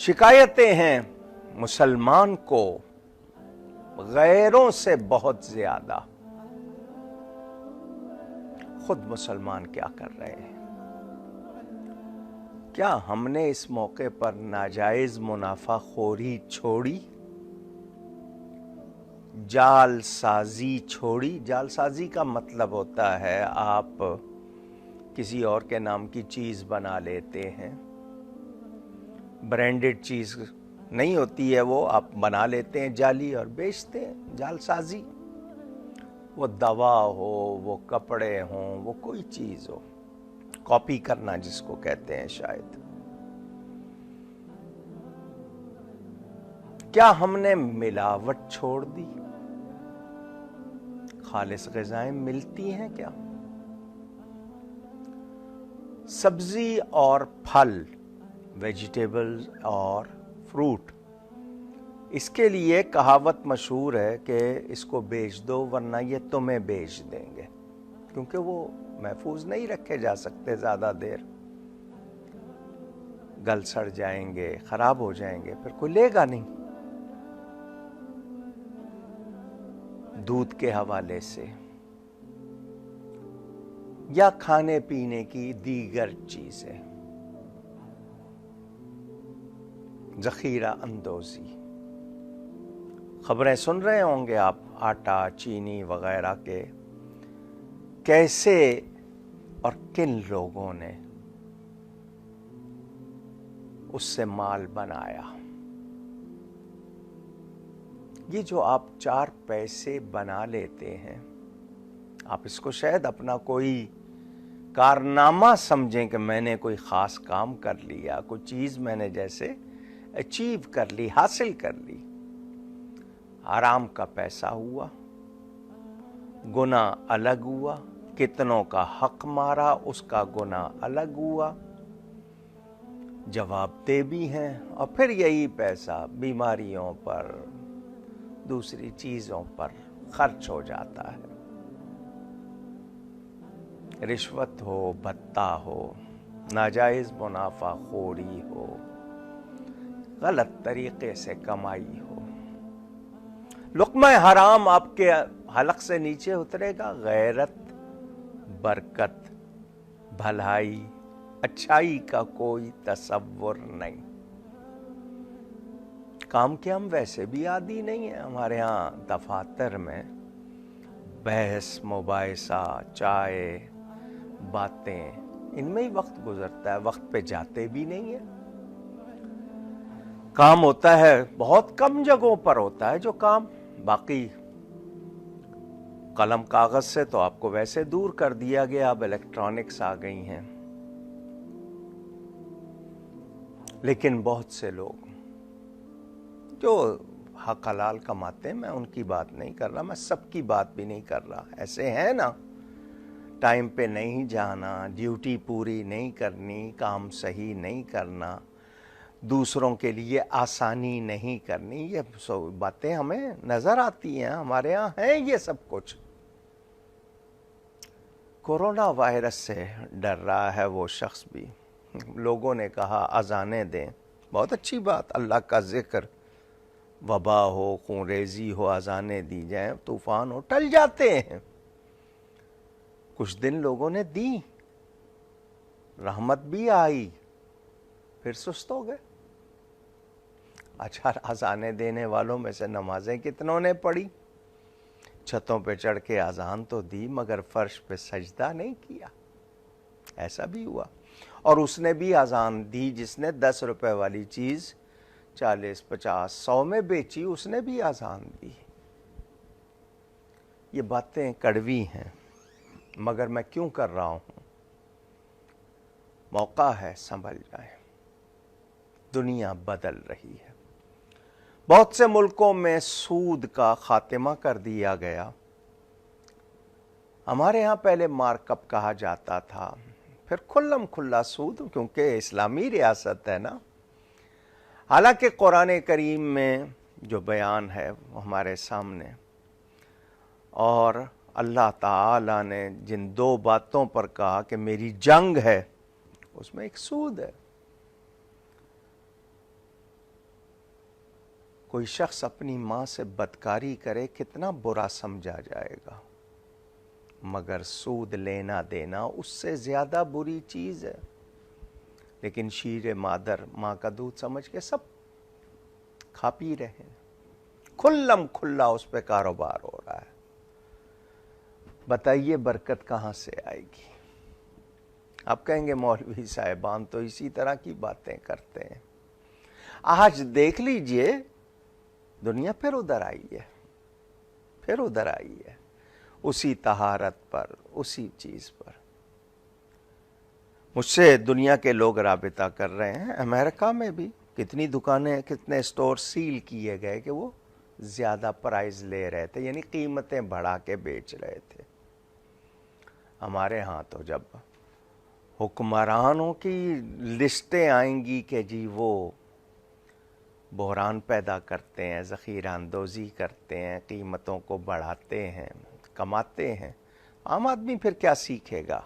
शिकायतें हैं मुसलमान को गैरों से बहुत ज्यादा। खुद मुसलमान क्या कर रहे हैं? क्या हमने इस मौके पर नाजायज मुनाफाखोरी छोड़ी, जालसाजी छोड़ी? जालसाजी का मतलब होता है आप किसी और के नाम की चीज बना लेते हैं, ब्रांडेड चीज नहीं होती है वो, आप बना लेते हैं जाली और बेचते हैं। जालसाजी, वो दवा हो, वो कपड़े हों, वो कोई चीज हो, कॉपी करना जिसको कहते हैं शायद। क्या हमने मिलावट छोड़ दी? खालिस ग़िज़ाएं मिलती हैं क्या? सब्जी और फल, वेजिटेबल्स और फ्रूट, इसके लिए कहावत मशहूर है कि इसको बेच दो वरना ये तुम्हें बेच देंगे, क्योंकि वो महफूज नहीं रखे जा सकते ज़्यादा देर, गल सड़ जाएंगे, खराब हो जाएंगे, फिर कोई लेगा नहीं। दूध के हवाले से या खाने पीने की दीगर चीजें, जखीरा अंदोजी, खबरें सुन रहे होंगे आप, आटा, चीनी वगैरह के कैसे और किन लोगों ने उससे माल बनाया। ये जो आप 4 पैसे बना लेते हैं, आप इसको शायद अपना कोई कारनामा समझें कि मैंने कोई खास काम कर लिया, कोई चीज मैंने जैसे अचीव कर ली, हासिल कर ली। आराम का पैसा हुआ, गुनाह अलग हुआ, कितनों का हक मारा उसका गुनाह अलग हुआ, जवाबदेह भी हैं, और फिर यही पैसा बीमारियों पर, दूसरी चीजों पर खर्च हो जाता है। रिश्वत हो, भत्ता हो, नाजायज मुनाफाखोरी हो, गलत तरीके से कमाई हो, लुक़्मा हराम आपके हलक से नीचे उतरेगा। गैरत, बरकत, भलाई, अच्छाई का कोई तसव्वुर नहीं। काम के हम वैसे भी आदी नहीं है। हमारे यहाँ दफातर में बहस, मुबाहिसा, चाय, बातें, इनमें ही वक्त गुजरता है, वक्त पे जाते भी नहीं है। काम होता है, बहुत कम जगहों पर होता है जो काम, बाकी कलम कागज से तो आपको वैसे दूर कर दिया गया, अब इलेक्ट्रॉनिक्स आ गई हैं। लेकिन बहुत से लोग जो हक हलाल कमाते हैं, मैं उनकी बात नहीं कर रहा, मैं सबकी बात भी नहीं कर रहा। ऐसे हैं ना, टाइम पे नहीं जाना, ड्यूटी पूरी नहीं करनी, काम सही नहीं करना, दूसरों के लिए आसानी नहीं करनी, ये सब बातें हमें नजर आती हैं, हमारे यहाँ है ये सब कुछ। कोरोना वायरस से डर रहा है वो शख्स भी। लोगों ने कहा अजानें दें, बहुत अच्छी बात, अल्लाह का जिक्र, वबा हो, खूनरेजी हो, अजानें दी जाएं, तूफान हो, टल जाते हैं। कुछ दिन लोगों ने दी, रहमत भी आई, फिर सुस्त हो गए। अच्छा, अजानें देने वालों में से नमाजें कितनों ने पढ़ी? छतों पे चढ़ के अजान तो दी मगर फर्श पे सजदा नहीं किया, ऐसा भी हुआ। और उसने भी अजान दी जिसने 10 रुपए वाली चीज 40, 50, 100 में बेची, उसने भी अजान दी। ये बातें कड़वी हैं, मगर मैं क्यों कर रहा हूं? मौका है, संभल जाए। दुनिया बदल रही है। बहुत से मुल्कों में सूद का खात्मा कर दिया गया। हमारे यहाँ पहले मार्कअप कहा जाता था, फिर खुल्लम खुल्ला सूद, क्योंकि इस्लामी रियासत है ना। हालांकि कुरान करीम में जो बयान है वो हमारे सामने, और अल्लाह ताला ने जिन 2 बातों पर कहा कि मेरी जंग है, उसमें एक सूद है। کوئی شخص اپنی ماں سے بدکاری کرے کتنا برا سمجھا جائے گا، مگر سود لینا دینا اس سے زیادہ بری چیز ہے۔ لیکن شیر مادر ماں کا دودھ سمجھ کے سب کھا پی رہے ہیں، کھلم کھلا اس پہ کاروبار ہو رہا ہے۔ بتائیے برکت کہاں سے آئے گی؟ آپ کہیں گے مولوی صاحبان تو اسی طرح کی باتیں کرتے ہیں۔ آج دیکھ لیجئے دنیا پھر ادھر آئی ہے، پھر ادھر آئی ہے، اسی طہارت پر، اسی چیز پر۔ مجھ سے دنیا کے لوگ رابطہ کر رہے ہیں، امریکہ میں بھی کتنی دکانیں، کتنے سٹور سیل کیے گئے کہ وہ زیادہ پرائز لے رہے تھے، یعنی قیمتیں بڑھا کے بیچ رہے تھے۔ ہمارے ہاں تو جب حکمرانوں کی لسٹیں آئیں گی کہ جی وہ بحران پیدا کرتے ہیں، ذخیرہ اندوزی کرتے ہیں، قیمتوں کو بڑھاتے ہیں، کماتے ہیں، عام آدمی پھر کیا سیکھے گا؟